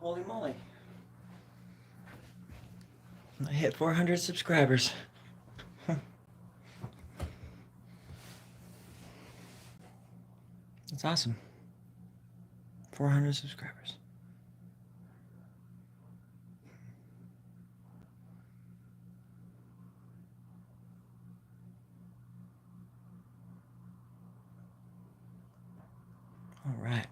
Holy moly. I hit 400 subscribers. That's awesome. 400 subscribers. All right.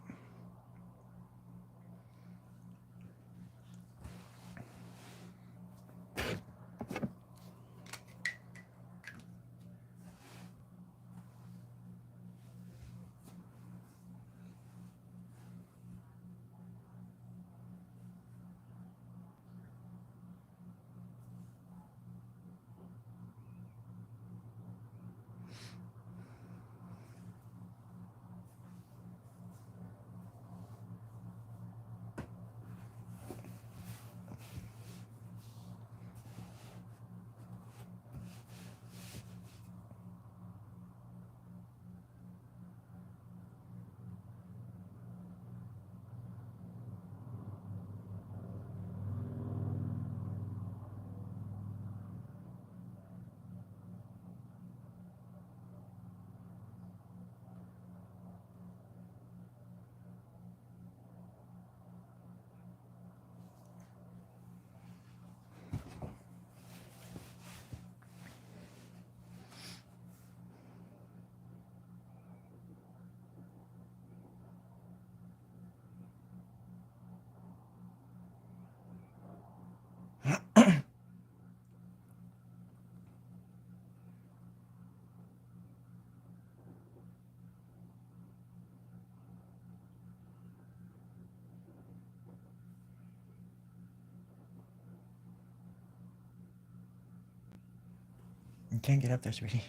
You can't get up there, sweetie.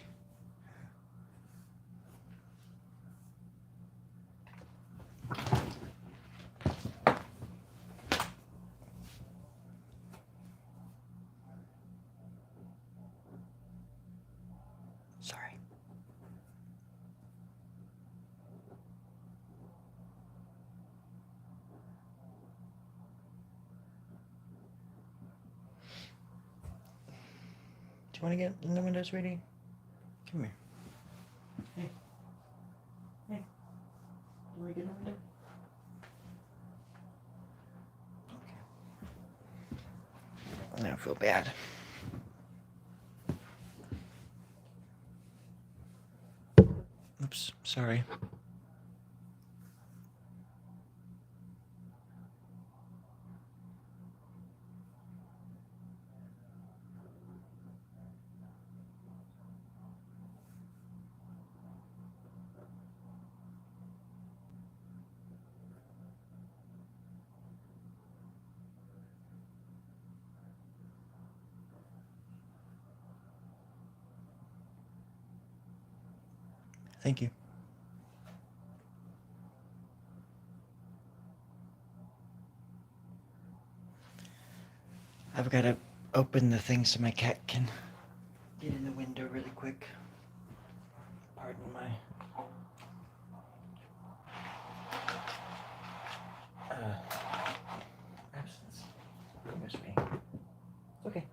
Sorry. Do you want to get in the window, sweetie? Come here. Hey. Hey. You want to get in the window? Okay. I don't feel bad. Oops, sorry. Thank you. I've got to open the thing so my cat can get in the window really quick. Pardon my absence. You miss me. It's okay.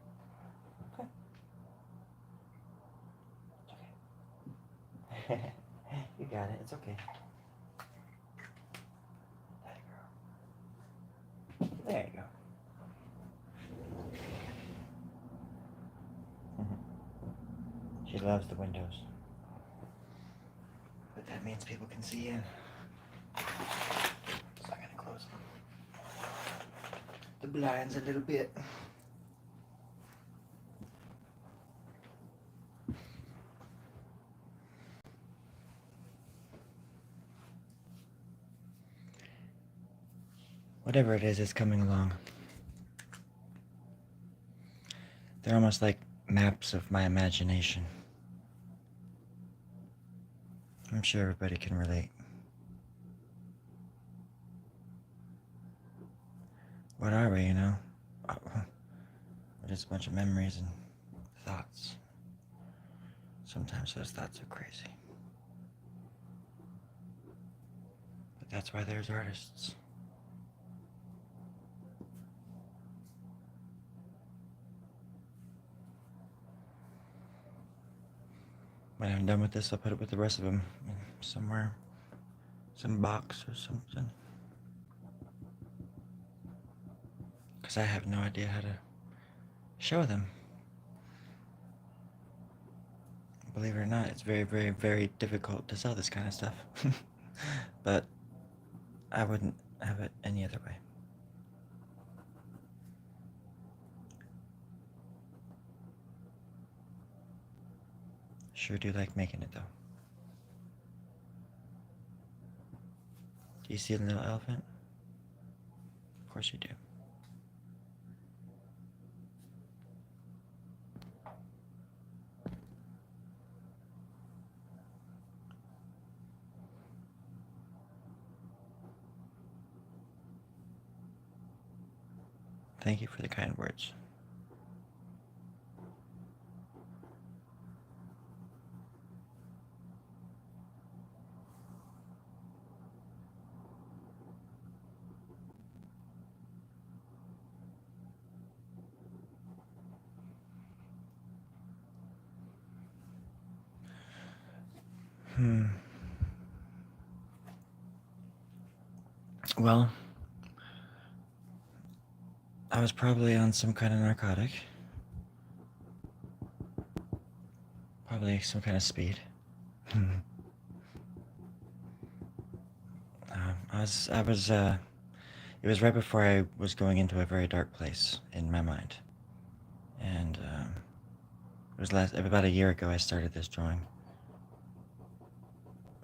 Okay. It's okay. You got it. It's okay. There you go. She loves the windows. But that means people can see in. So I'm gonna close the blinds a little bit. Whatever it is, it's coming along. They're almost like maps of my imagination. I'm sure everybody can relate. What are we, you know? We're just a bunch of memories and thoughts. Sometimes those thoughts are crazy. But that's why there's artists. when I'm done with this, I'll put it with the rest of them somewhere, some box or something. Because I have no idea how to show them. Believe it or not, it's very, very, very difficult to sell this kind of stuff. But I wouldn't have it any other way. Sure do like making it, though. Do you see the little elephant? Of course you do. Thank you for the kind words. Well, I was probably on some kind of narcotic. Probably some kind of speed. It was right before I was going into a very dark place in my mind. And, it was about a year ago I started this drawing.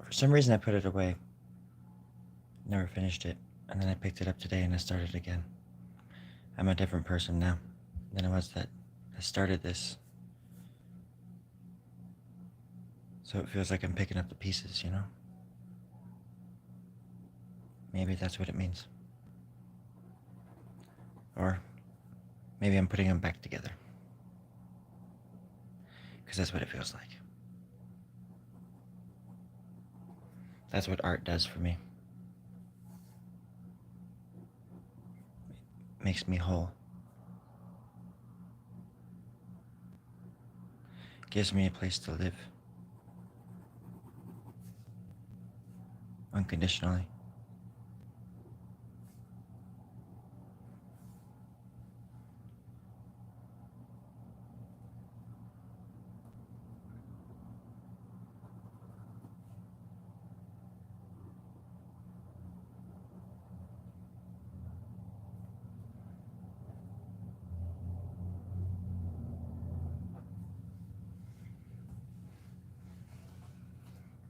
For some reason I put it away. Never finished it. And then I picked it up today and I started again. I'm a different person now than I was that I started this. So it feels like I'm picking up the pieces, you know? Maybe that's what it means. Or maybe I'm putting them back together. Because that's what it feels like. That's what art does for me. It makes me whole. It gives me a place to live. Unconditionally.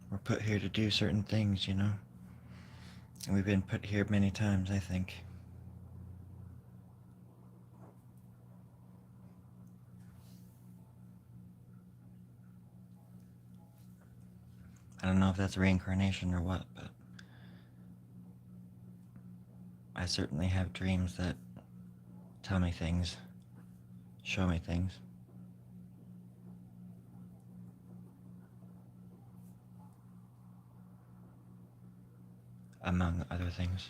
We're put here to do certain things, you know? And we've been put here many times, I think. I don't know if that's reincarnation or what, but I certainly have dreams that tell me things, show me things. Among other things.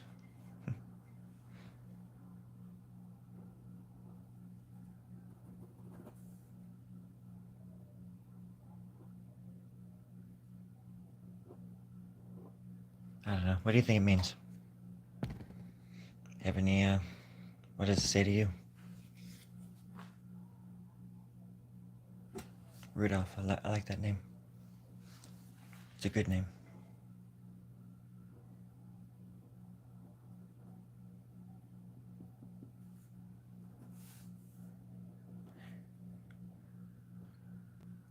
I don't know. What do you think it means? Have any, what does it say to you? Rudolph, I like that name. It's a good name.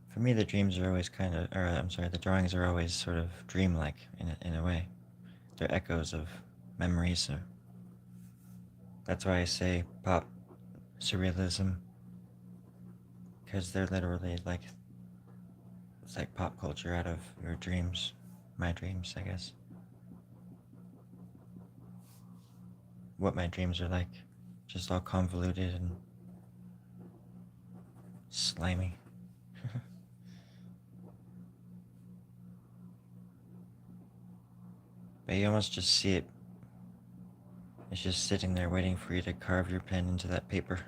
For me, the dreams are always the drawings are always sort of dreamlike in a way. They're echoes of memories. So that's why I say pop surrealism, because they're literally like, it's like pop culture out of your dreams, my dreams, I guess. What my dreams are like, just all convoluted and slimy. But you almost just see it. It's just sitting there waiting for you to carve your pen into that paper.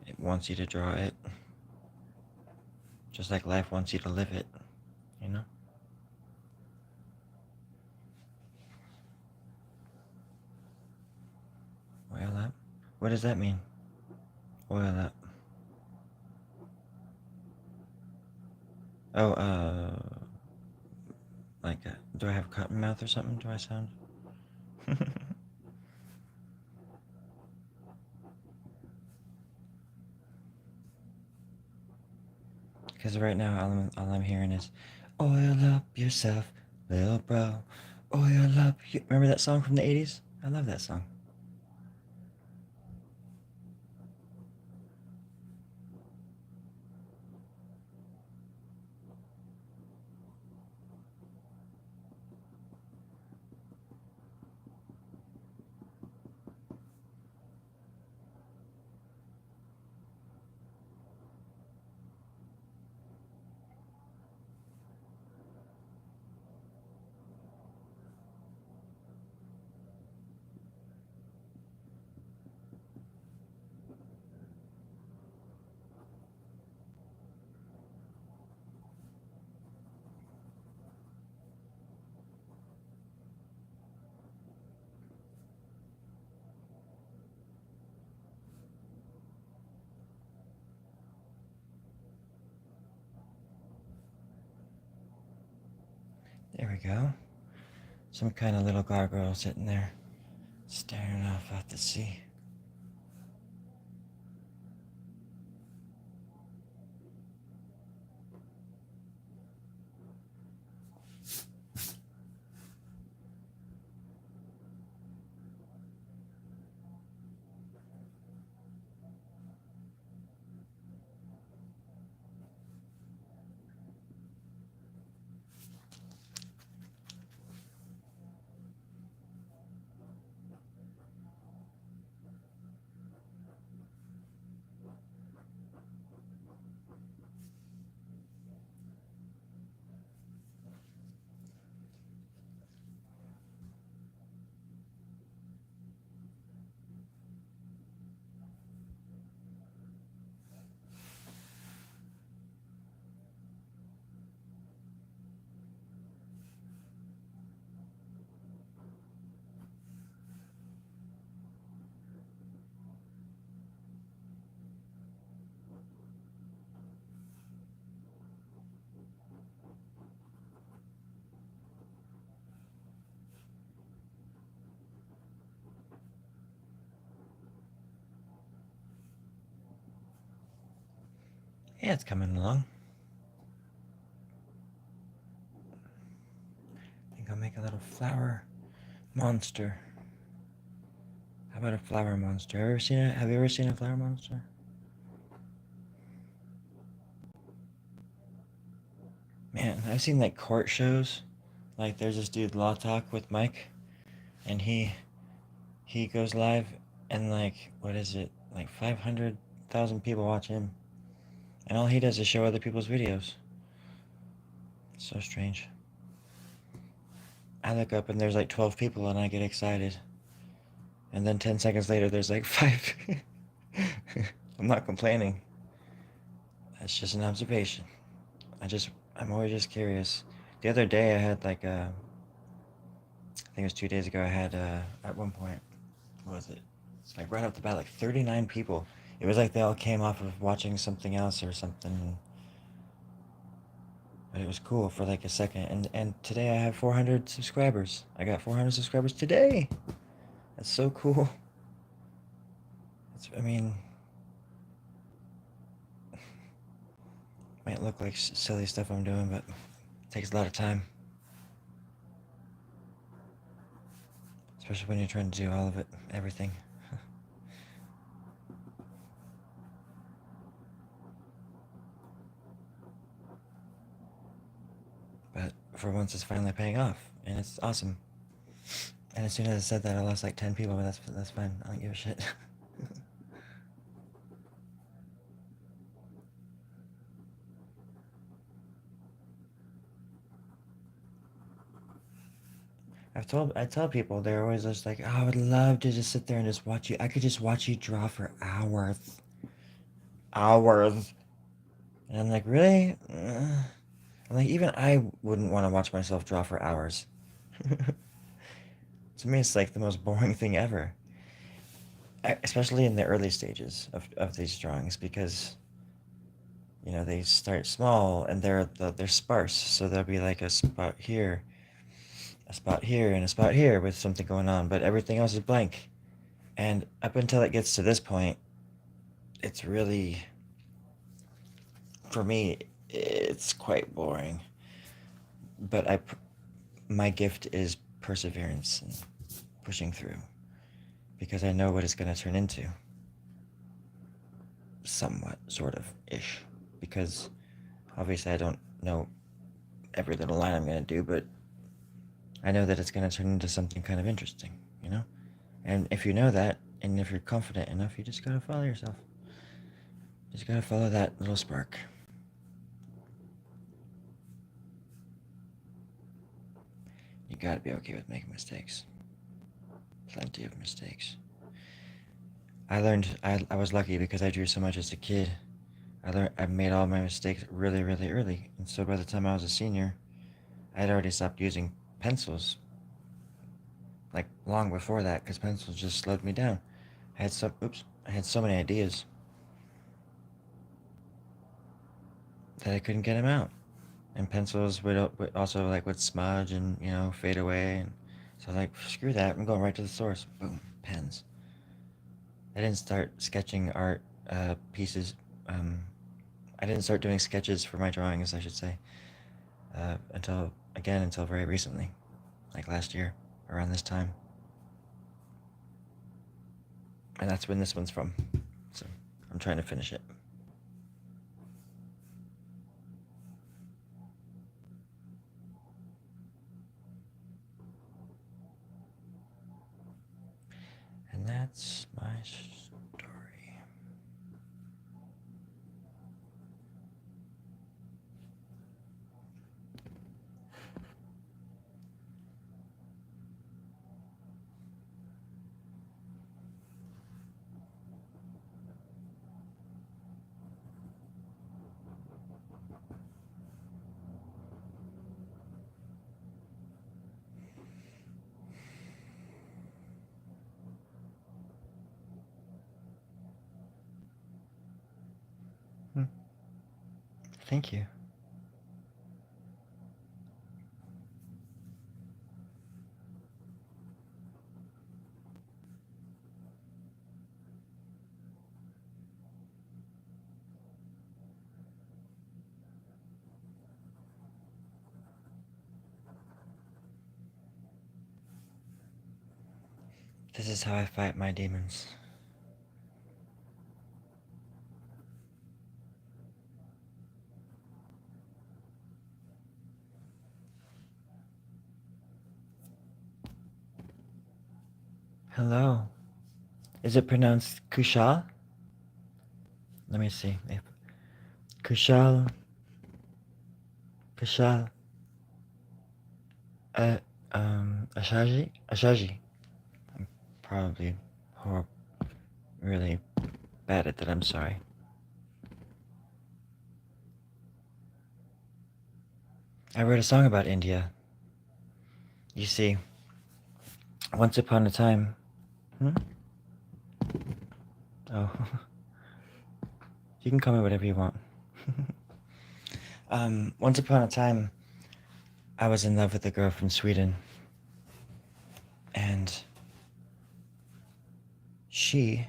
It wants you to draw it. Just like life wants you to live it, you know? Oil up? What does that mean? Oil up. Oh, like, do I have cotton mouth or something? Do I sound? Because right now, all I'm hearing is, oil up yourself, little bro. Oil up. Remember that song from the 80s? I love that song. There we go. Some kind of little gargoyle sitting there, staring off at the sea. Yeah, it's coming along. I think I'll make a little flower monster. How about a flower monster? Have you ever seen a flower monster? Man, I've seen like court shows. Like there's this dude Law Talk with Mike, and he goes live, and like what is it? Like 500,000 people watch him, and all he does is show other people's videos. It's so strange. I look up and there's like 12 people, and I get excited, and then 10 seconds later there's like five. I'm not complaining. That's just an observation. I'm always just curious. The other day I had like I think it was 2 days ago. I had at one point, what was it? It's like right off the bat, like 39 people. It was like they all came off of watching something else or something. But it was cool for like a second. And today I have 400 subscribers. I got 400 subscribers today. That's so cool. I mean, might look like silly stuff I'm doing, but it takes a lot of time. Especially when you're trying to do all of it, everything. But for once, it's finally paying off, and it's awesome. And as soon as I said that, I lost like 10 people, but that's fine. I don't give a shit. I tell people, they're always just like, oh, I would love to just sit there and just watch you. I could just watch you draw for hours. Hours. And And I'm like, really? I'm like, even I wouldn't want to watch myself draw for hours. To me, it's like the most boring thing ever. Especially in the early stages of these drawings, because they start small and they're sparse. So there'll be like a spot here, a spot here, and a spot here with something going on, but everything else is blank. And up until it gets to this point, it's really, for me, it's quite boring. But my gift is perseverance and pushing through, because I know what it's going to turn into. Somewhat, sort of, ish. Because obviously I don't know every little line I'm going to do, but I know that it's going to turn into something kind of interesting. And if you know that, and if you're confident enough, you just got to follow yourself. Just got to follow that little spark. You got to be okay with making mistakes. Plenty of mistakes. I was lucky because I drew so much as a kid. I made all my mistakes really, really early. And so by the time I was a senior, I had already stopped using pencils. Like long before that, because pencils just slowed me down. I had so many ideas that I couldn't get them out. And pencils would also would smudge and fade away. And so I was like, screw that, I'm going right to the source. Boom, pens. I didn't start sketching art pieces. I didn't start doing sketches for my drawings, I should say, until very recently, like last year, around this time. And that's when this one's from. So I'm trying to finish it. And that's my story. Hmm. Thank you. This is how I fight my demons. Hello. Is it pronounced Kushal? Let me see. Kushal. Kushal. Uh, Ashaji? Ashaji. I'm probably really bad at that. I'm sorry. I wrote a song about India. You see, once upon a time. Hmm? Oh. You can call me whatever you want. Once upon a time, I was in love with a girl from Sweden. And she,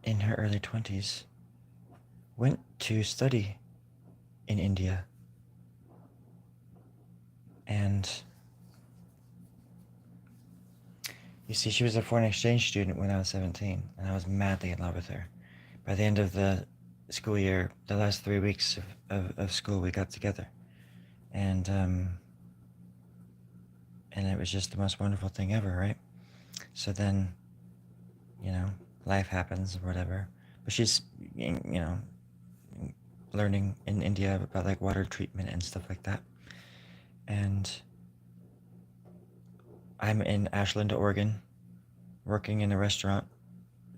in her early 20s, went to study in India. And you see, she was a foreign exchange student when I was 17, and I was madly in love with her. By the end of the school year, the last 3 weeks of school, we got together. And it was just the most wonderful thing ever, right? So then, life happens or whatever. But she's, learning in India about water treatment and stuff like that. And I'm in Ashland, Oregon, working in a restaurant,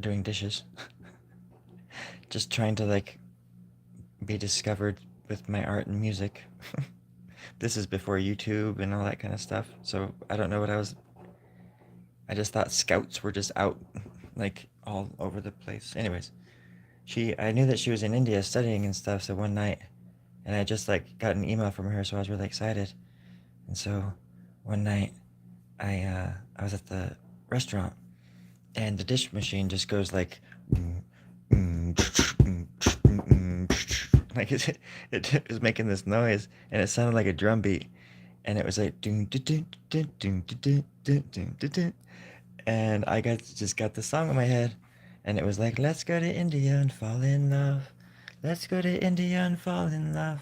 doing dishes. Just trying to be discovered with my art and music. This is before YouTube and all that kind of stuff, so I don't know what I just thought scouts were just out, like, all over the place. Anyways, I knew that she was in India studying and stuff, so one night, and I just, like, got an email from her, so I was really excited. And so one night, I was at the restaurant, and the dish machine just goes like, like it was making this noise, and it sounded like a drum beat, and it was like, and I just got the song in my head, and it was like, let's go to India and fall in love, let's go to India and fall in love,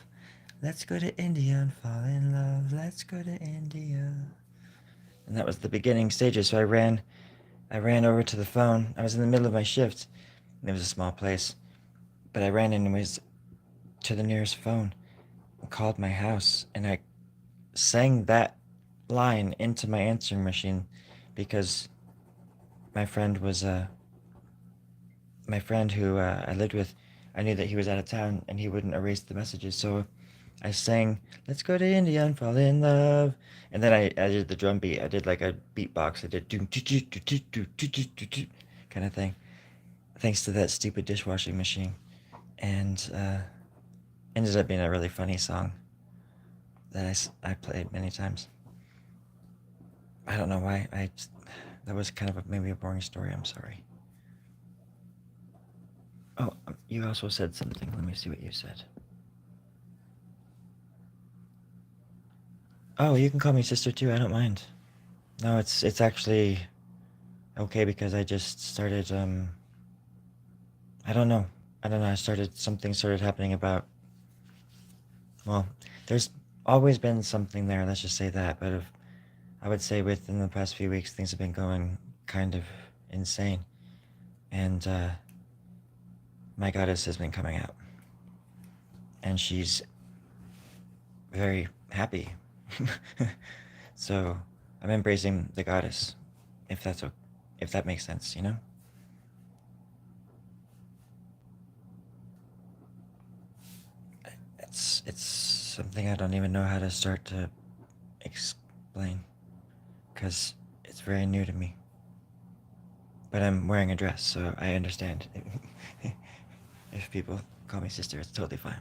let's go to India and fall in love, let's go to India. And that was the beginning stages. So I ran over to the phone. I was in the middle of my shift. And it was a small place, but I ran anyways to the nearest phone and called my house, and I sang that line into my answering machine because my friend was my friend who I lived with. I knew that he was out of town and he wouldn't erase the messages, so I sang, let's go to India and fall in love. And then I did the drum beat. I did like a beatbox. I did kind of thing, thanks to that stupid dishwashing machine. And ended up being a really funny song that I played many times. I don't know why. That was kind of maybe a boring story. I'm sorry. Oh, you also said something. Let me see what you said. Oh, you can call me sister too. I don't mind. No, it's actually okay because I just started. I don't know. I don't know. Something started happening about. Well, there's always been something there. Let's just say that. But if, I would say within the past few weeks, things have been going kind of insane, and my goddess has been coming out, and she's very happy. So I'm embracing the goddess, if that makes sense, you know? It's something I don't even know how to start to explain, because it's very new to me. But I'm wearing a dress, so I understand. If people call me sister, it's totally fine.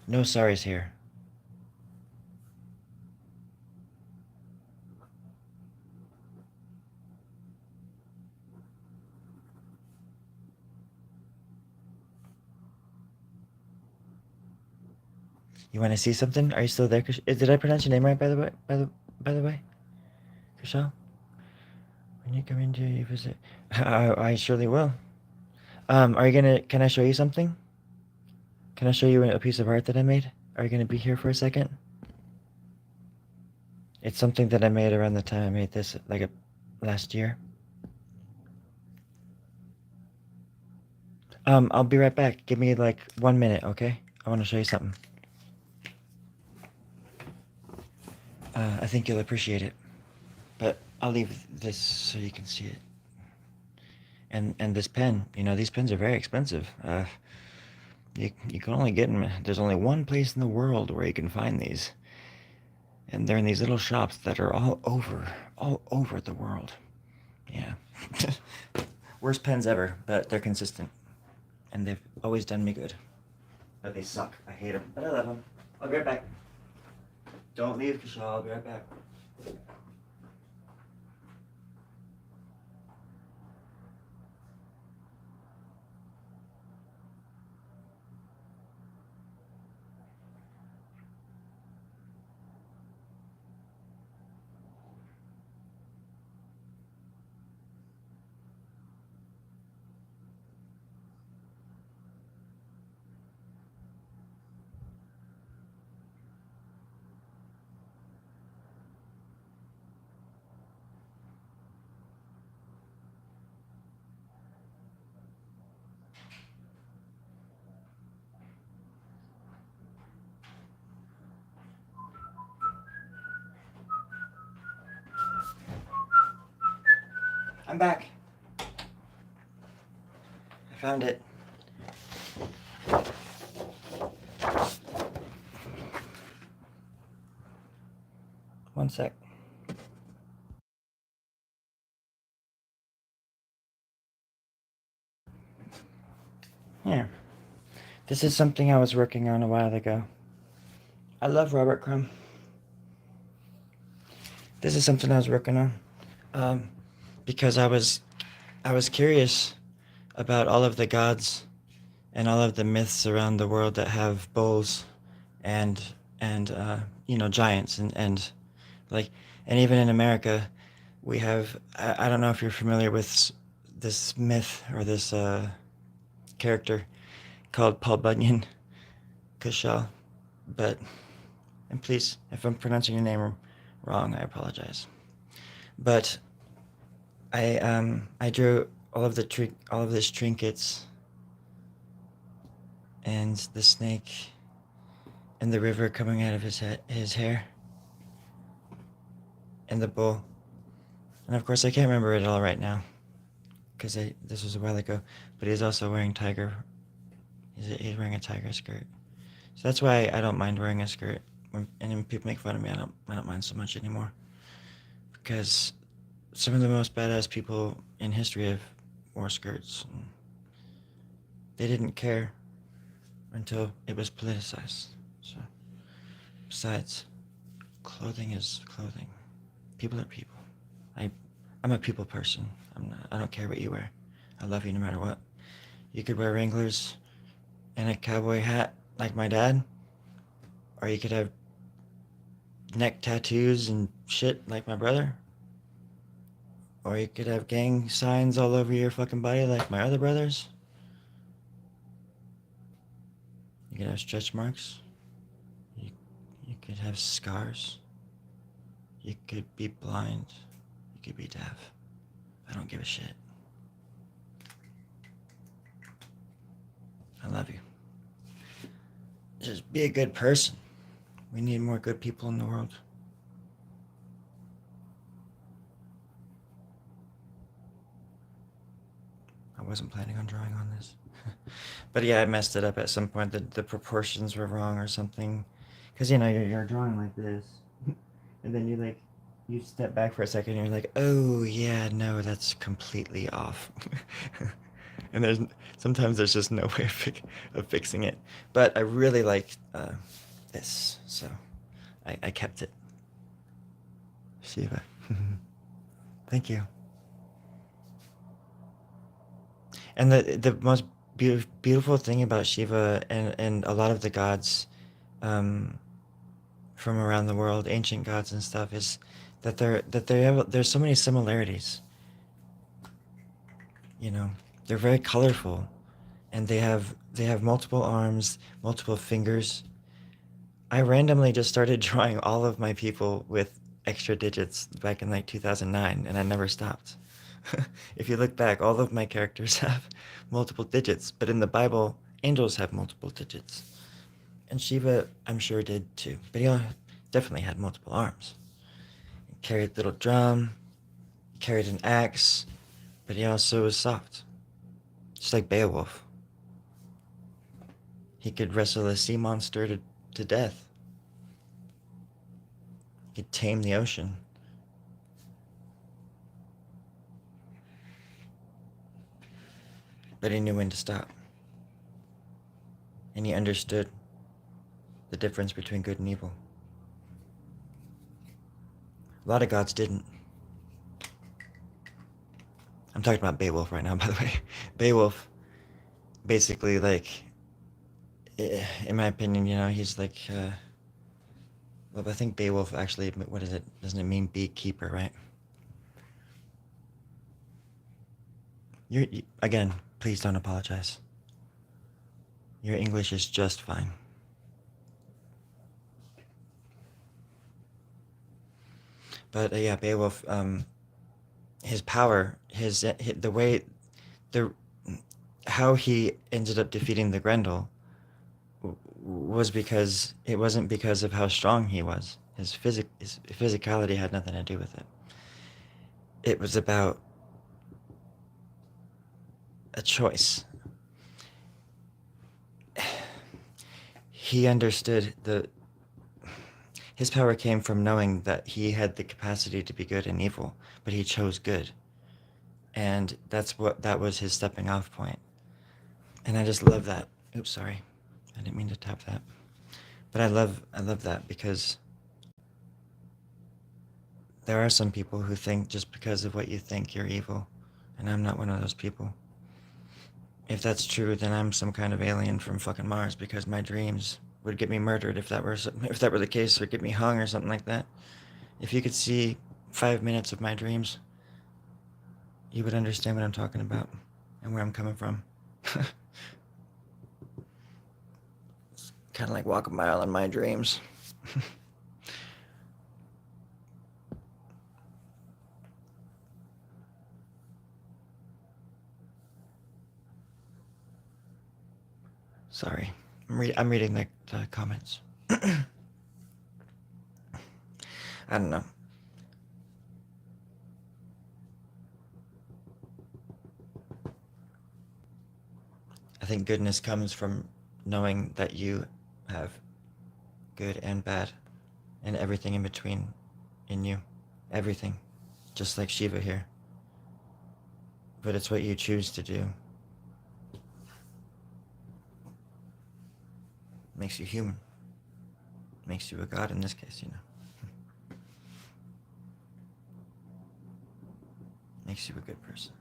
No sorries here. You want to see something? Are you still there? Did I pronounce your name right, by the way? By the way, Kushal? When you come in here, you visit. I surely will. Are you gonna? Can I show you something? Can I show you a piece of art that I made? Are you gonna be here for a second? It's something that I made around the time I made this, like last year. I'll be right back. Give me like 1 minute, okay? I want to show you something. I think you'll appreciate it, but I'll leave this so you can see it. And this pen, these pens are very expensive. You can only get them. There's only one place in the world where you can find these, and they're in these little shops that are all over the world. Yeah. Worst pens ever, but they're consistent, and they've always done me good. But they suck. I hate them, but I love them. I'll be right back. Don't leave, Kishal. I'll be right back. I'm back. I found it. One sec. Here. This is something I was working on a while ago. I love Robert Crumb. This is something I was working on because I was curious about all of the gods and all of the myths around the world that have bulls and giants and like, and even in America we have, I don't know if you're familiar with this myth or this character called Paul Bunyan Kushal, but, and please, if I'm pronouncing your name wrong, I apologize. But I drew all of these trinkets and the snake and the river coming out of his hair and the bull. And of course I can't remember it all right now because this was a while ago, but he's also wearing he's wearing a tiger skirt. So that's why I don't mind wearing a skirt. And when people make fun of me, I don't mind so much anymore. Because some of the most badass people in history have wore skirts. And they didn't care until it was politicized. So, besides, clothing is clothing. People are people. I'm a people person. I don't care what you wear. I love you no matter what. You could wear Wranglers and a cowboy hat like my dad, or you could have neck tattoos and shit like my brother, or you could have gang signs all over your fucking body like my other brothers. You could have stretch marks. You could have scars. You could be blind. You could be deaf. I don't give a shit. I love you. Just be a good person. We need more good people in the world. I wasn't planning on drawing on this. But yeah, I messed it up at some point. The proportions were wrong or something. Because, you're drawing like this. And then you step back for a second and you're like, oh, yeah, no, that's completely off. And sometimes there's just no way of fixing it. But I really like this, so I kept it. Shiva. Thank you. And the most beautiful thing about Shiva and a lot of the gods from around the world, ancient gods and stuff, is that there's so many similarities. They're very colorful, and they have multiple arms, multiple fingers. I randomly just started drawing all of my people with extra digits back in like 2009, and I never stopped. If you look back, all of my characters have multiple digits, but in the Bible, angels have multiple digits. And Shiva, I'm sure, did too, but he definitely had multiple arms. He carried a little drum, he carried an axe, but he also was soft, just like Beowulf. He could wrestle a sea monster to death. He could tame the ocean. But he knew when to stop. And he understood the difference between good and evil. A lot of gods didn't. I'm talking about Beowulf right now, by the way. Beowulf, basically, in my opinion, he's like, well, I think Beowulf actually, what is it? Doesn't it mean beekeeper, right? Again, please don't apologize. Your English is just fine. But yeah, Beowulf, his power, the way, how he ended up defeating the Grendel was because it wasn't because of how strong he was. His physicality had nothing to do with it. It was about a choice. He understood his power came from knowing that he had the capacity to be good and evil, but he chose good. And that was his stepping off point. And I just love that. Oops, sorry. I didn't mean to tap that. But I love that because there are some people who think just because of what you think you're evil, and I'm not one of those people. If that's true, then I'm some kind of alien from fucking Mars because my dreams would get me murdered if that were the case, or get me hung or something like that. If you could see 5 minutes of my dreams, you would understand what I'm talking about and where I'm coming from. It's kind of like walk a mile in my dreams. Sorry, I'm reading the comments. I don't know. I think goodness comes from knowing that you have good and bad and everything in between in you. Everything. Just like Shiva here. But it's what you choose to do. Makes you human. Makes you a god in this case, you know. Makes you a good person.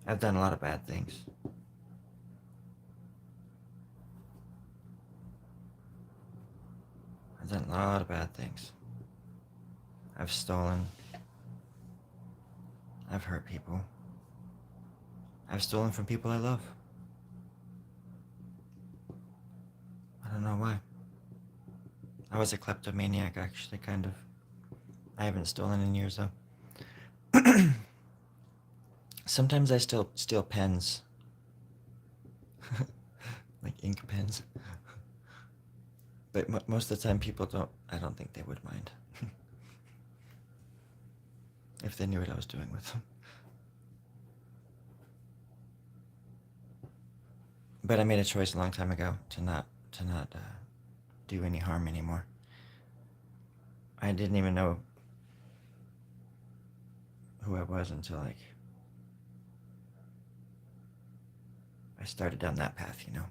I've done a lot of bad things. I've done a lot of bad things. I've stolen. I've hurt people. I've stolen from people I love. I don't know why. I was a kleptomaniac, actually, kind of. I haven't stolen in years, though. Sometimes I still steal pens. Like ink pens. But most of the time people I don't think they would mind. If they knew what I was doing with them. But I made a choice a long time ago to not do any harm anymore. I didn't even know who I was until, like, I started down that path, you know.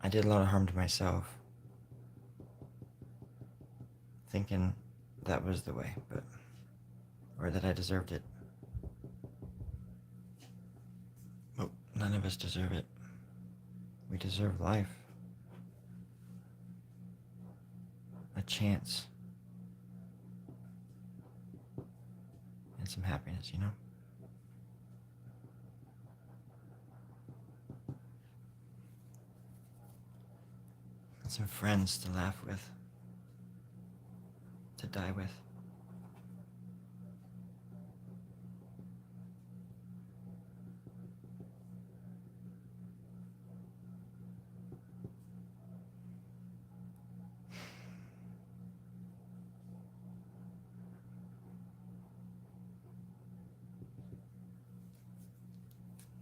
I did a lot of harm to myself, thinking that was the way, or that I deserved it. But none of us deserve it. We deserve life. A chance. And some happiness, you know? And some friends to laugh with. To die with.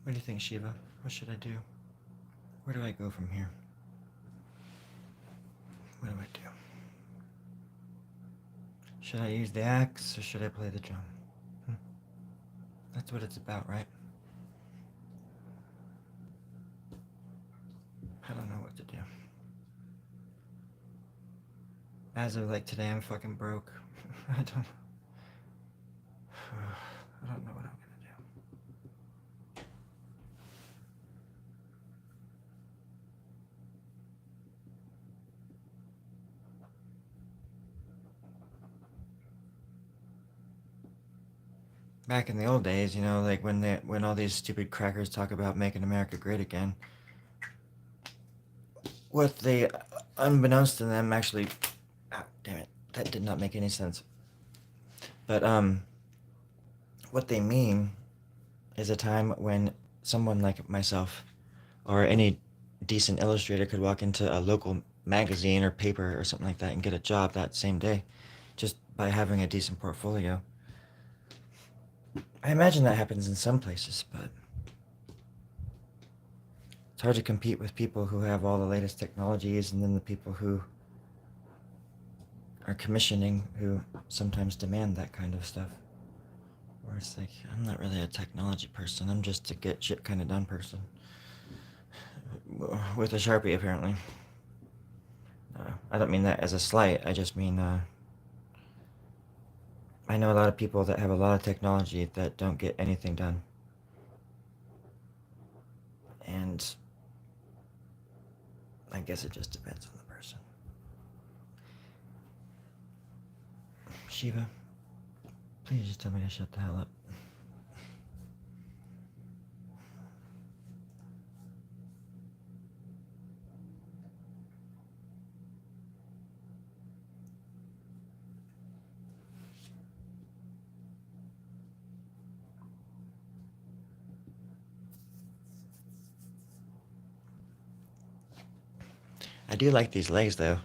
What do you think, Shiva? What should I do? Where do I go from here? What do I do? Should I use the axe or should I play the drum? That's what it's about, right? I don't know what to do. As of like today, I'm fucking broke. I don't know what I'm gonna do. Back in the old days, you know, like when all these stupid crackers talk about making America great again, what they, unbeknownst to them, actually, damn it, that did not make any sense. But what they mean is a time when someone like myself, or any decent illustrator, could walk into a local magazine or paper or something like that and get a job that same day, just by having a decent portfolio. I imagine that happens in some places, but it's hard to compete with people who have all the latest technologies and then the people who are commissioning who sometimes demand that kind of stuff. Where it's like, I'm not really a technology person, I'm just a get shit kind of done person. With a Sharpie, apparently. I don't mean that as a slight, I just mean, I know a lot of people that have a lot of technology that don't get anything done. And I guess it just depends on the person. Shiva, please just tell me to shut the hell up. I do like these legs, though.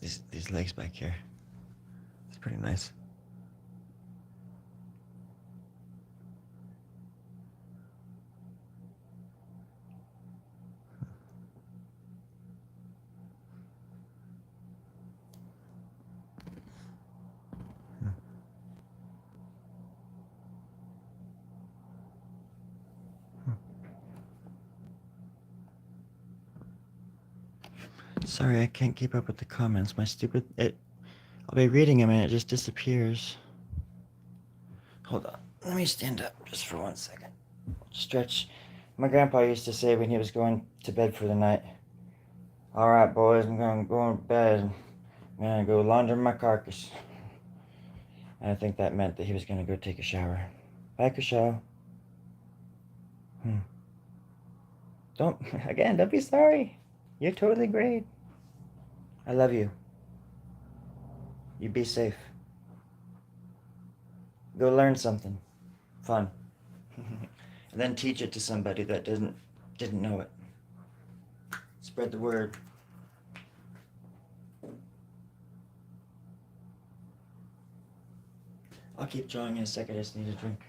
These legs back here. It's pretty nice. Sorry, I can't keep up with the comments. I'll be reading them and it just disappears. Hold on. Let me stand up just for 1 second. Stretch. My grandpa used to say when he was going to bed for the night, "All right, boys, I'm going to go to bed. I'm going to go launder my carcass." And I think that meant that he was going to go take a shower. Bye, Kushal. Don't be sorry. You're totally great. I love you. You be safe. Go learn something fun. And then teach it to somebody that didn't know it. Spread the word. I'll keep drawing in a second. I just need a drink.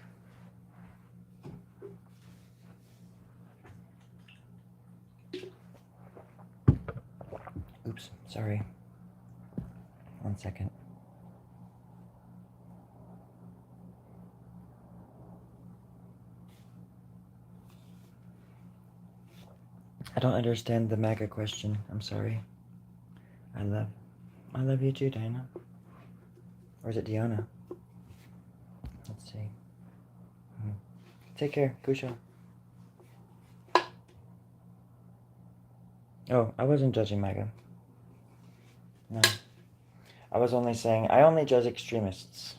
Oops, sorry. 1 second. I don't understand the MAGA question. I'm sorry. I love you too, Diana. Or is it Diana? Let's see. Take care, Kusha. Oh, I wasn't judging MAGA. No. I was only saying, I only judge extremists.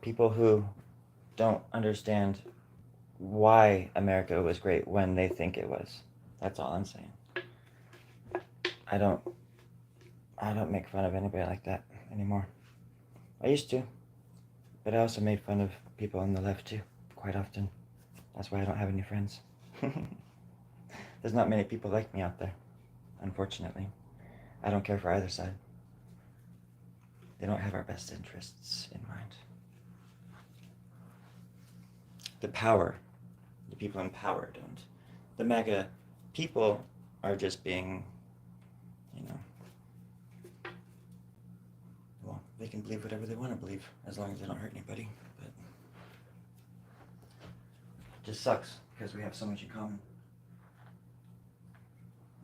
People who don't understand why America was great when they think it was. That's all I'm saying. I don't make fun of anybody like that anymore. I used to, but I also made fun of people on the left too, quite often. That's why I don't have any friends. There's not many people like me out there, unfortunately. I don't care for either side. They don't have our best interests in mind. The people in power don't. The MAGA people are just being, well, they can believe whatever they want to believe, as long as they don't hurt anybody, but it just sucks, because we have so much in common.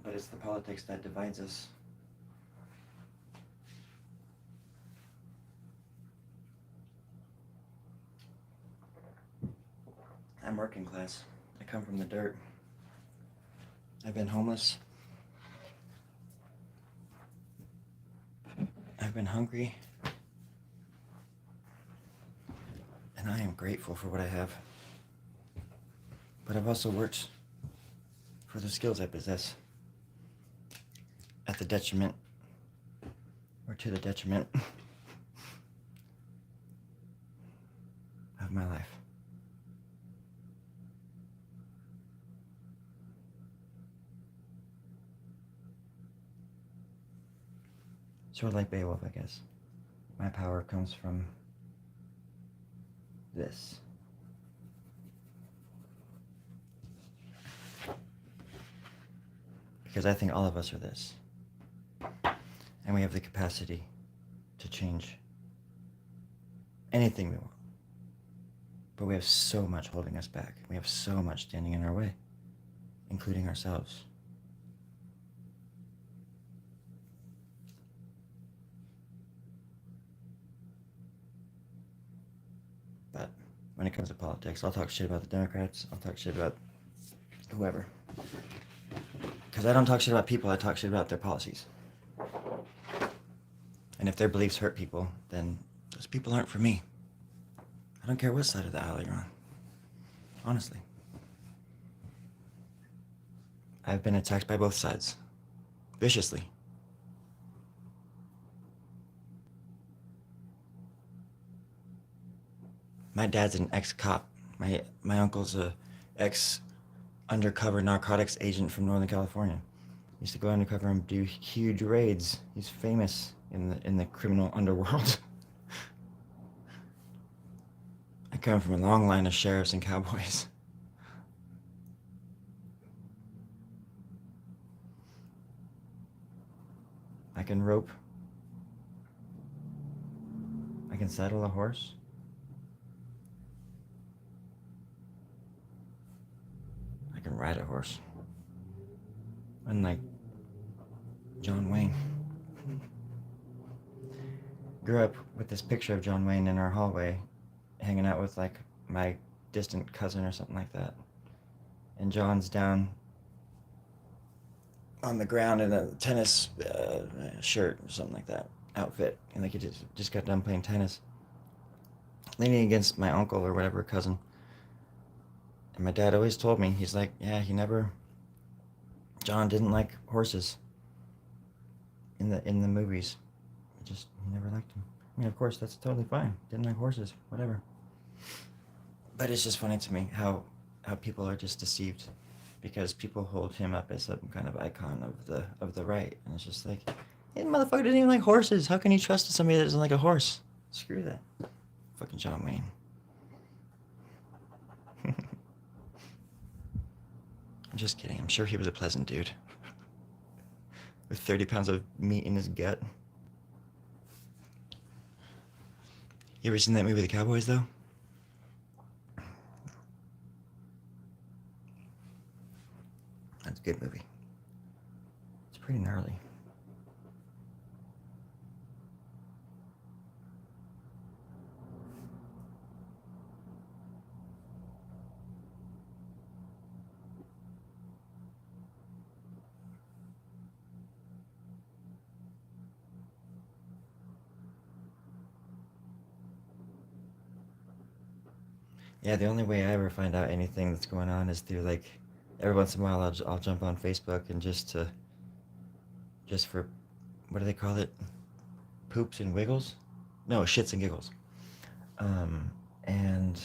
But it's the politics that divides us. I'm working class. I come from the dirt. I've been homeless. I've been hungry. And I am grateful for what I have. But I've also worked for the skills I possess. At the detriment, or to the detriment, of my life. Sort of like Beowulf, I guess. My power comes from this. Because I think all of us are this. And we have the capacity to change anything we want. But we have so much holding us back. We have so much standing in our way, including ourselves. But when it comes to politics, I'll talk shit about the Democrats. I'll talk shit about whoever. Because I don't talk shit about people, I talk shit about their policies. And if their beliefs hurt people, then those people aren't for me. I don't care what side of the aisle you're on. Honestly. I've been attacked by both sides. Viciously. My dad's an ex-cop. My uncle's a ex-undercover narcotics agent from Northern California. He used to go undercover and do huge raids. He's famous in the criminal underworld. I come from a long line of sheriffs and cowboys. I can rope. I can saddle a horse. I can ride a horse. Unlike John Wayne. Grew up with this picture of John Wayne in our hallway, hanging out with like my distant cousin or something like that. And John's down on the ground in a tennis shirt or something like that, outfit, and like he just got done playing tennis, leaning against my uncle or whatever cousin. And my dad always told me, he's like, yeah, John didn't like horses in the movies. He never liked them. I mean, of course, that's totally fine. Didn't like horses, whatever. But it's just funny to me how people are just deceived, because people hold him up as some kind of icon of the right, and it's just like, hey, motherfucker didn't even like horses. How can you trust somebody that doesn't like a horse? Screw that. Fucking John Wayne. I'm just kidding. I'm sure he was a pleasant dude. With 30 pounds of meat in his gut. You ever seen that movie, The Cowboys, though? That's a good movie. It's pretty gnarly. Yeah, the only way I ever find out anything that's going on is through, like, every once in a while I'll jump on Facebook and just for, what do they call it? Poops and wiggles? No, shits and giggles. And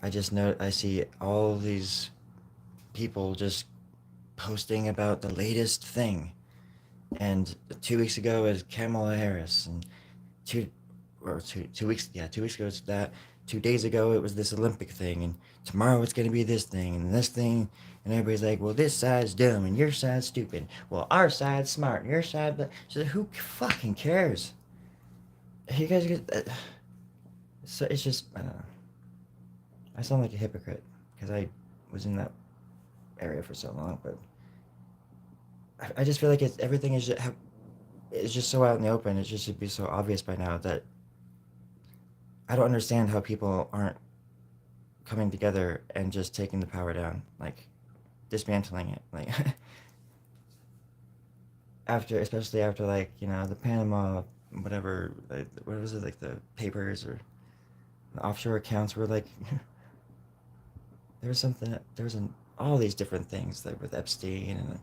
I see all these people just posting about the latest thing. And 2 weeks ago it was Kamala Harris, and 2 weeks ago it's that. 2 days ago it was this Olympic thing, and tomorrow it's going to be this thing and this thing, and everybody's like, well, this side's dumb and your side's stupid. Well, our side's smart and your side, but so who fucking cares? You guys get so it's just, I don't know. I sound like a hypocrite because I was in that area for so long, but I just feel like everything is just so out in the open. It just should be so obvious by now that I don't understand how people aren't coming together and just taking the power down, like dismantling it, like especially after, like, you know, the Panama, whatever, like, what was it, like the papers or the offshore accounts were like, there was all these different things, like with Epstein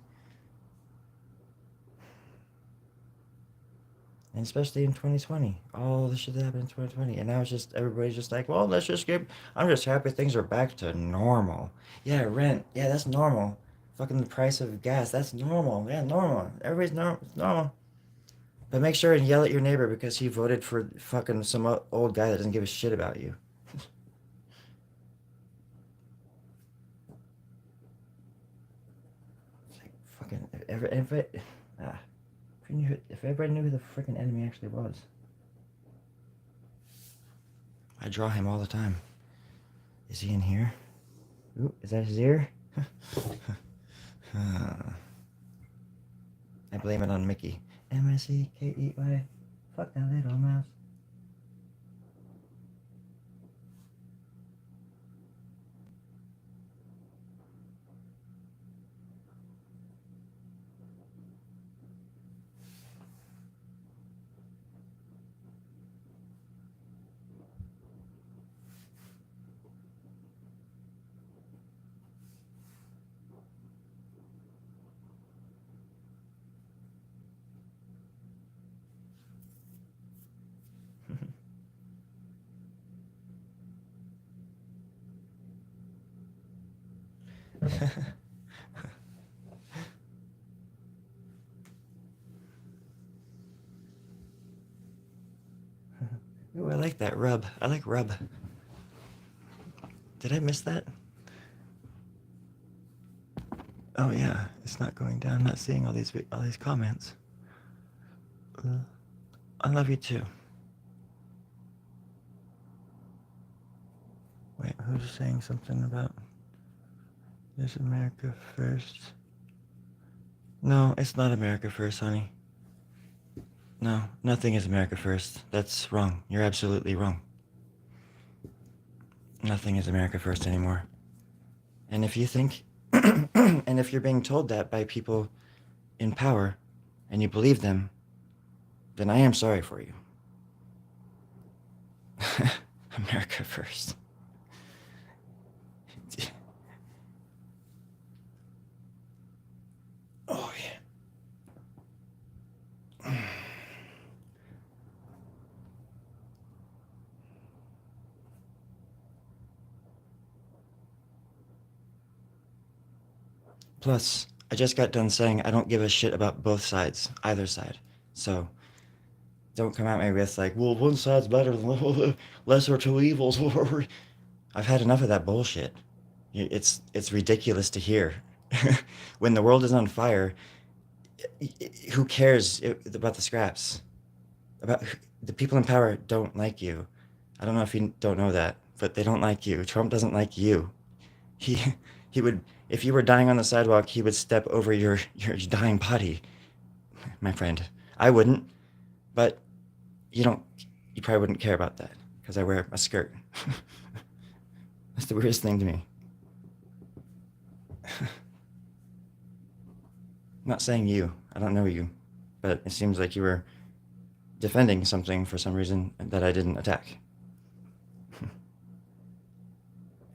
and especially in 2020, all the shit that happened in 2020, and now it's just, everybody's just like, well, I'm just happy things are back to normal. Yeah, rent, yeah, that's normal. Fucking the price of gas, that's normal. Yeah, normal. Everybody's normal, it's normal. But make sure and yell at your neighbor because he voted for fucking some old guy that doesn't give a shit about you. if everybody knew who the freaking enemy actually was. I draw him all the time. Is he in here? Ooh, is that his ear? I blame it on Mickey. M-I-C-K-E-Y. Fuck that little mouse. Ooh, I like that rub. I like rub. Did I miss that? Oh yeah, it's not going down. I'm not seeing all these comments. I love you too. Wait, who's saying something about this America first? No, it's not America first, honey. No, nothing is America first. That's wrong. You're absolutely wrong. Nothing is America first anymore. And if you think, and if you're being told that by people in power, and you believe them, then I am sorry for you. America first. Oh, yeah. Plus, I just got done saying I don't give a shit about both sides, either side. So, don't come at me with like, well, one side's better than the lesser two evils. I've had enough of that bullshit. It's ridiculous to hear. When the world is on fire, who cares about the scraps? About the people in power don't like you. I don't know if you don't know that, but they don't like you. Trump doesn't like you. He would, if you were dying on the sidewalk, he would step over your dying body, my friend. I wouldn't, but you probably wouldn't care about that because I wear a skirt. That's the weirdest thing to me. I'm not saying you. I don't know you, but it seems like you were defending something for some reason that I didn't attack.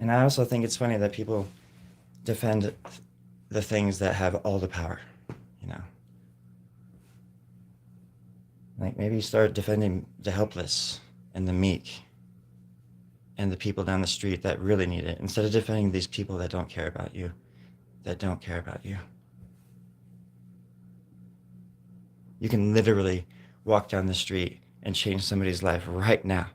And I also think it's funny that people defend the things that have all the power, you know? Like, maybe start defending the helpless and the meek and the people down the street that really need it, instead of defending these people that don't care about you, You can literally walk down the street and change somebody's life right now,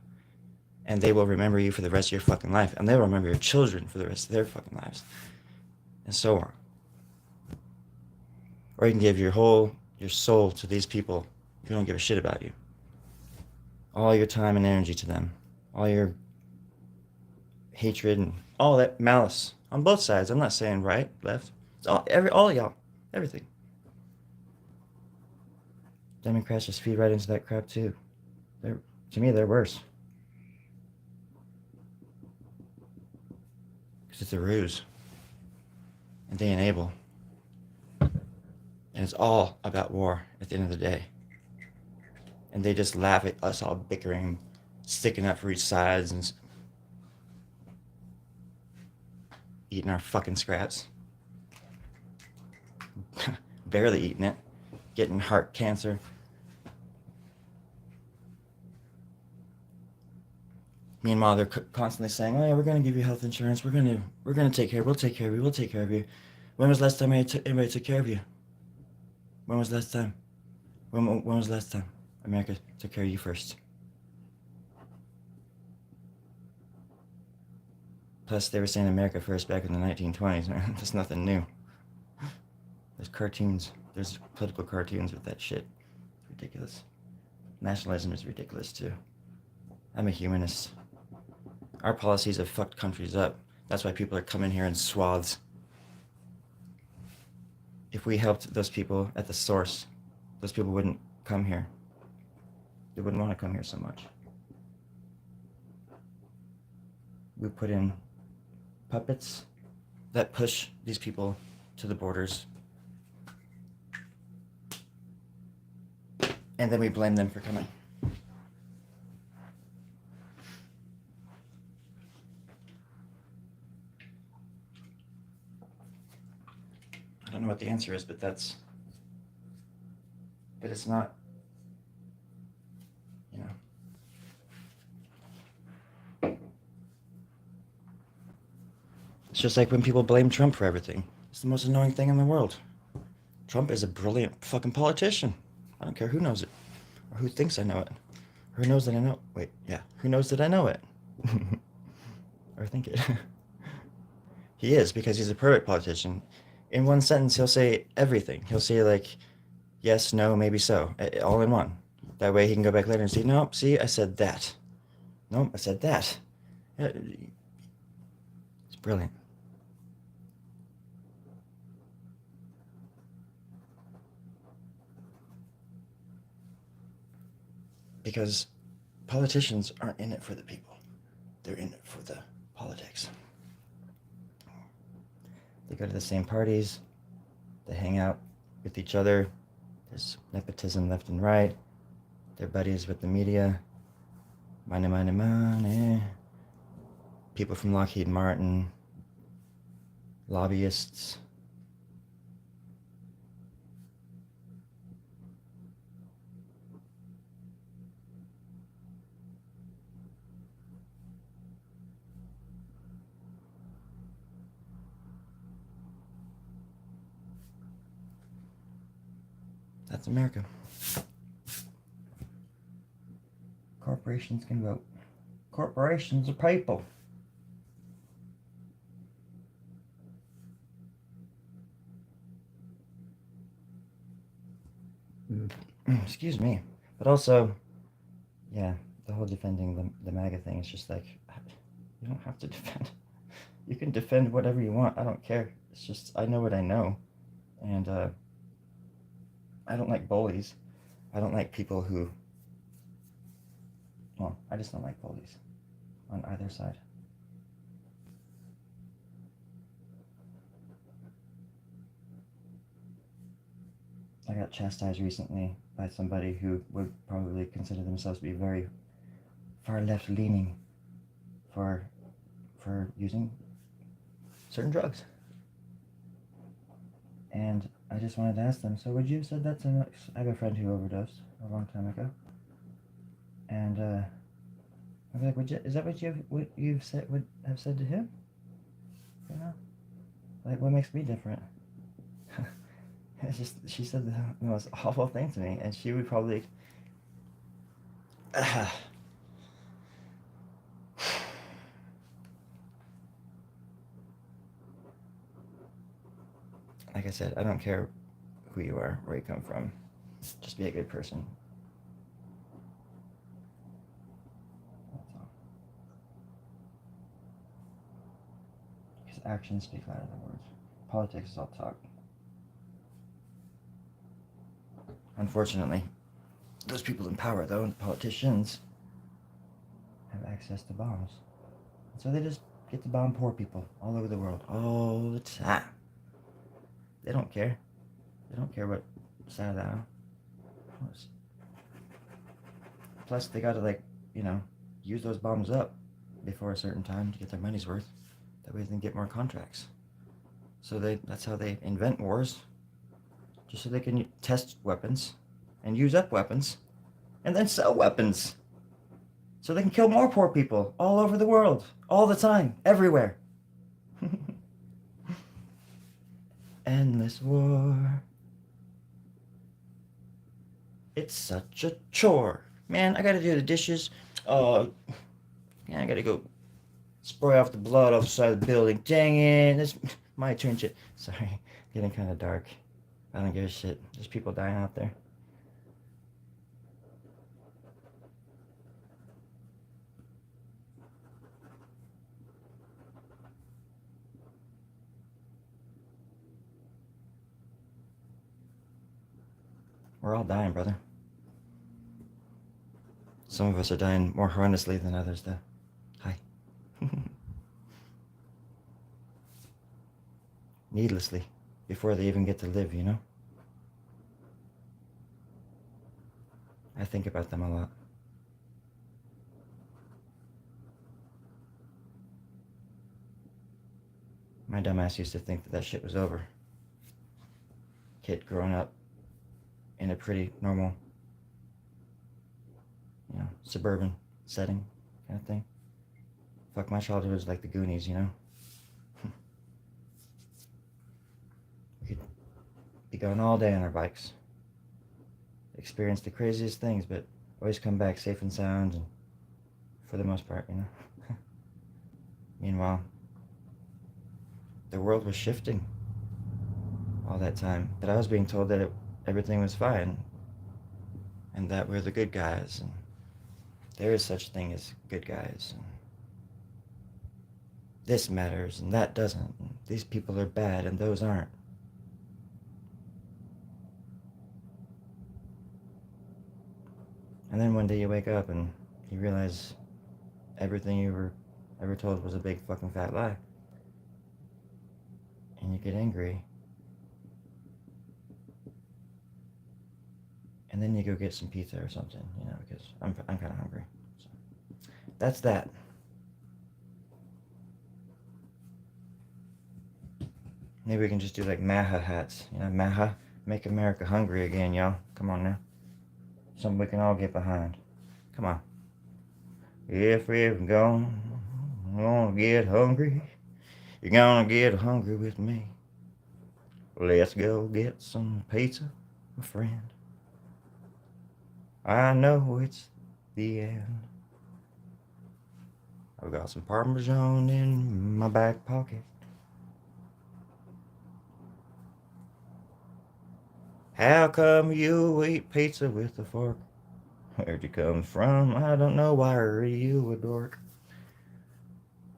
and they will remember you for the rest of your fucking life, and they will remember your children for the rest of their fucking lives, and so on. Or you can give your soul to these people who don't give a shit about you. All your time and energy to them. All your hatred and all that malice on both sides. I'm not saying right, left. It's all y'all. Everything. Democrats just feed right into that crap too. To me, they're worse. Because it's a ruse. And they enable. And it's all about war at the end of the day. And they just laugh at us all bickering, sticking up for each side and eating our fucking scraps. Barely eating it. Getting heart cancer. Meanwhile, they're constantly saying, "Oh yeah, we're gonna give you health insurance. We'll take care of you." When was the last time anybody took care of you? When was the last time? When was the last time America took care of you first? Plus, they were saying America first back in the 1920s. That's nothing new. There's cartoons. There's political cartoons with that shit. It's ridiculous. Nationalism is ridiculous too. I'm a humanist. Our policies have fucked countries up. That's why people are coming here in swaths. If we helped those people at the source, those people wouldn't come here. They wouldn't want to come here so much. We put in puppets that push these people to the borders. And then we blame them for coming. I don't know what the answer is, but it's not, you know. It's just like when people blame Trump for everything. It's the most annoying thing in the world. Trump is a brilliant fucking politician. I don't care who knows it, or who thinks I know it, or who knows that I know. Wait, yeah, who knows that I know it, or think it. He is, because he's a perfect politician. In one sentence, he'll say everything. He'll say like, yes, no, maybe so, all in one. That way he can go back later and say, nope, see, I said that. Nope, I said that. It's brilliant. Because politicians aren't in it for the people. They're in it for the politics. They go to the same parties. They hang out with each other. There's nepotism left and right. They're buddies with the media. Money, money, money. People from Lockheed Martin. Lobbyists. That's America. Corporations can vote. Corporations are people. Excuse me. But also, yeah, the whole defending the MAGA thing is just like, you don't have to defend. You can defend whatever you want. I don't care. It's just, I know what I know. And, I don't like bullies. I don't like people who, well, I just don't like bullies on either side. I got chastised recently by somebody who would probably consider themselves to be very far left-leaning for using certain drugs. And I just wanted to ask them, so would you have said that to, I have a friend who overdosed a long time ago, and I was like, is that what you've said, would have said to him? You know, like, what makes me different? It's just, she said the most awful thing to me, and she would probably, like I said, I don't care who you are, where you come from. Just be a good person. That's all. Because actions speak louder than words. Politics is all talk. Unfortunately, those people in power, though, the politicians, have access to bombs. So they just get to bomb poor people all over the world, all the time. They don't care. They don't care what side of the aisle. Plus, they gotta, like, you know, use those bombs up before a certain time to get their money's worth. That way they can get more contracts. So that's how they invent wars. Just so they can test weapons and use up weapons and then sell weapons. So they can kill more poor people all over the world, all the time, everywhere. Endless war. It's such a chore. Man, I gotta do the dishes. Man, I gotta go spray off the blood off the side of the building. Dang it, it's my turn. Sorry, getting kind of dark. I don't give a shit. There's people dying out there. We're all dying, brother. Some of us are dying more horrendously than others, though. Hi. Needlessly, before they even get to live, you know? I think about them a lot. My dumbass used to think that that shit was over. Kid growing up in a pretty normal, suburban setting kind of thing. Fuck, my childhood was like the Goonies, you know? We could be going all day on our bikes. Experience the craziest things, but always come back safe and sound, and for the most part, you know? Meanwhile, the world was shifting all that time. But I was being told that everything was fine, and that we're the good guys, and there is such thing as good guys, and this matters, and that doesn't, and these people are bad, and those aren't. And then one day you wake up and you realize everything you were ever told was a big fucking fat lie. And you get angry. And then you go get some pizza or something, because I'm kind of hungry. So that's that. Maybe we can just do like MAHA hats. MAHA, make America hungry again, y'all. Come on now. Something we can all get behind. Come on. If we're gonna get hungry, you're gonna get hungry with me. Let's go get some pizza, my friend. I know it's the end. I've got some Parmesan in my back pocket. How come you eat pizza with a fork? Where'd you come from? I don't know. Why are you a dork?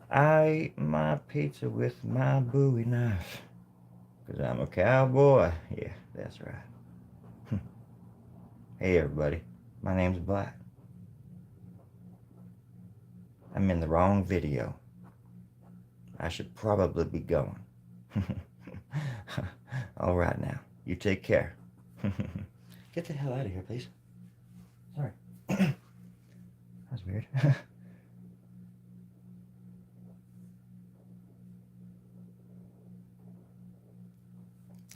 I eat my pizza with my Bowie knife. 'Cause I'm a cowboy. Yeah, that's right. Hey everybody, my name's Black. I'm in the wrong video. I should probably be going. All right now, you take care. Get the hell out of here, please. Sorry. That was weird.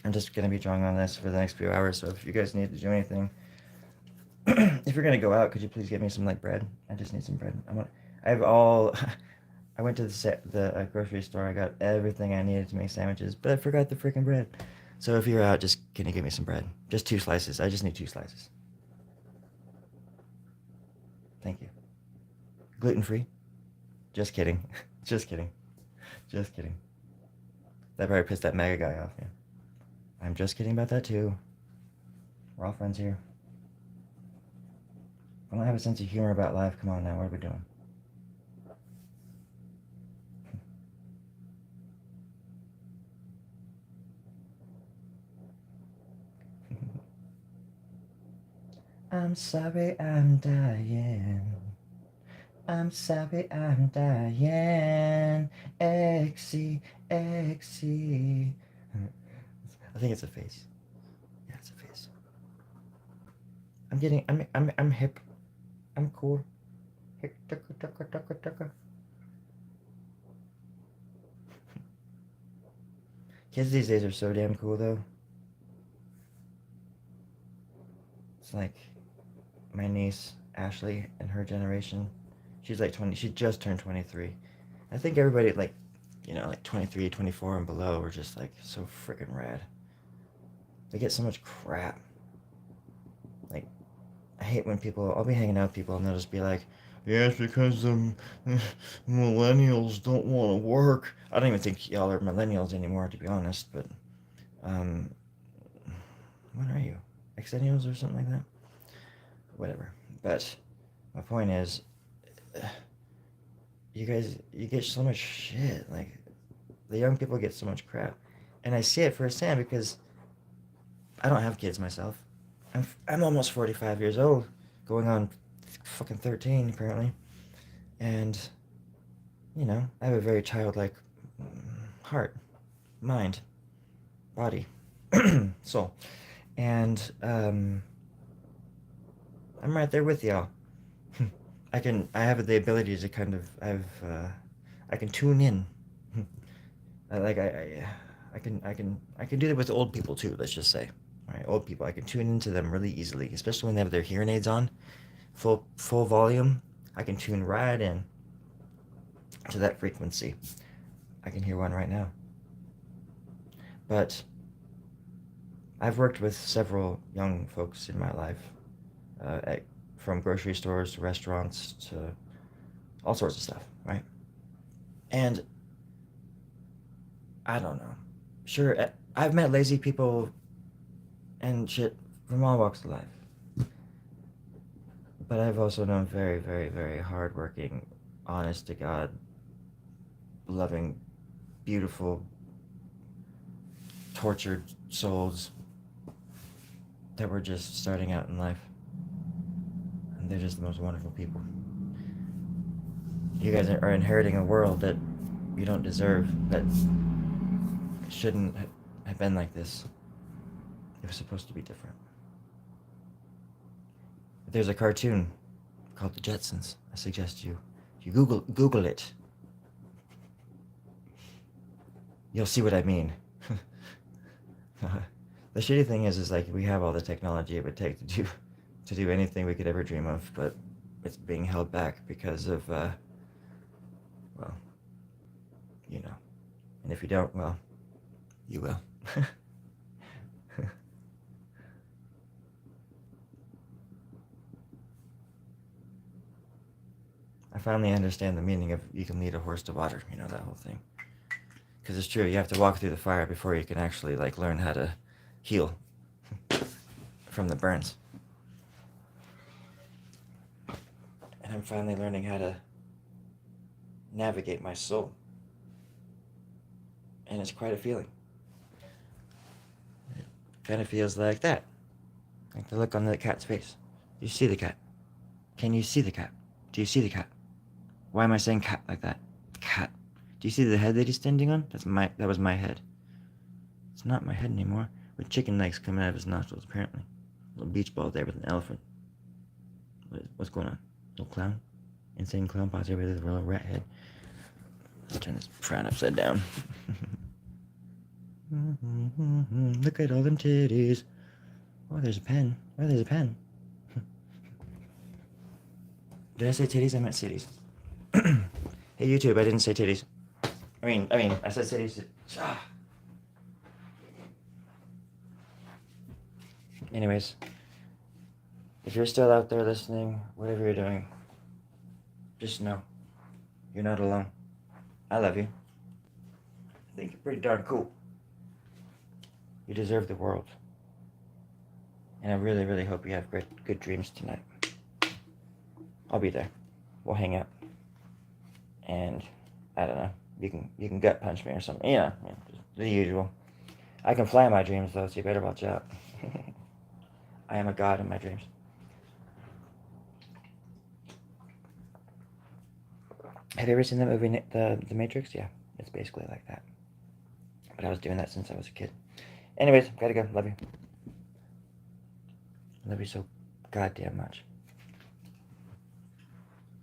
I'm just going to be drawing on this for the next few hours, so if you guys need to do anything, if you're going to go out, could you please get me some, bread? I just need some bread. I went to the grocery store, I got everything I needed to make sandwiches, but I forgot the freaking bread. So if you're out, just can you give me some bread? Just 2 slices. I just need 2 slices. Thank you. Gluten-free? Just kidding. Just kidding. Just kidding. That probably pissed that MAGA guy off, yeah. I'm just kidding about that too. We're all friends here. If I don't have a sense of humor about life, come on now, what are we doing? I'm sorry I'm dying. I'm sorry I'm dying. Exy, exy. I think it's a face. Yeah, it's a face. I'm hip. I'm cool. Hip, tucka. Kids these days are so damn cool though. It's like my niece, Ashley, and her generation. She's like 20, she just turned 23. I think everybody like 23, 24 and below are just like so freaking rad. They get so much crap. Like, I hate when I'll be hanging out with people and they'll just be like, yeah, it's because millennials don't want to work. I don't even think y'all are millennials anymore, to be honest, but, When are you? Exennials or something like that? Whatever. But my point is, you guys, you get so much shit. Like, the young people get so much crap. And I see it firsthand because I don't have kids myself. I'm almost 45 years old, going on fucking 13 apparently. And, you know, I have a very childlike heart, mind, body, soul. And I'm right there with y'all. I have the ability to kind of, I can tune in. I can do that with old people too. Let's just say, right? Old people, I can tune into them really easily, especially when they have their hearing aids on, full volume. I can tune right in to that frequency. I can hear one right now. But I've worked with several young folks in my life, from grocery stores to restaurants to all sorts of stuff, right? And I don't know. Sure, I've met lazy people and shit from all walks of life. But I've also known very, very, very hardworking, honest to God, loving, beautiful, tortured souls that were just starting out in life. And they're just the most wonderful people. You guys are inheriting a world that you don't deserve, that shouldn't have been like this. It was supposed to be different. There's a cartoon called The Jetsons. I suggest you Google it. You'll see what I mean. The shitty thing is like we have all the technology it would take to do anything we could ever dream of, but it's being held back because of well, you know. And if you don't, well, you will. I finally understand the meaning of you can lead a horse to water, you know, that whole thing. Because it's true, you have to walk through the fire before you can actually, like, learn how to heal from the burns. And I'm finally learning how to navigate my soul. And it's quite a feeling. It kind of feels like that. Like the look on the cat's face. You see the cat. Can you see the cat? Do you see the cat? Why am I saying cat like that? Cat. Do you see the head that he's standing on? That was my head. It's not my head anymore. With chicken legs coming out of his nostrils, apparently. A little beach ball there with an elephant. What's going on? Little clown? Insane clown paws over there with a little rat head. Let's turn this frown upside down. Look at all them titties. Oh, there's a pen. Oh, there's a pen. Did I say titties? I meant cities. Hey, YouTube, I didn't say titties. I mean, I said titties. Anyways, if you're still out there listening, whatever you're doing, just know you're not alone. I love you. I think you're pretty darn cool. You deserve the world. And I really, really hope you have good dreams tonight. I'll be there. We'll hang out. And I don't know. You can gut punch me or something. You know, just the usual. I can fly in my dreams though, so you better watch out. I am a god in my dreams. Have you ever seen that movie, The Matrix? Yeah, it's basically like that. But I was doing that since I was a kid. Anyways, gotta go. Love you. Love you so goddamn much.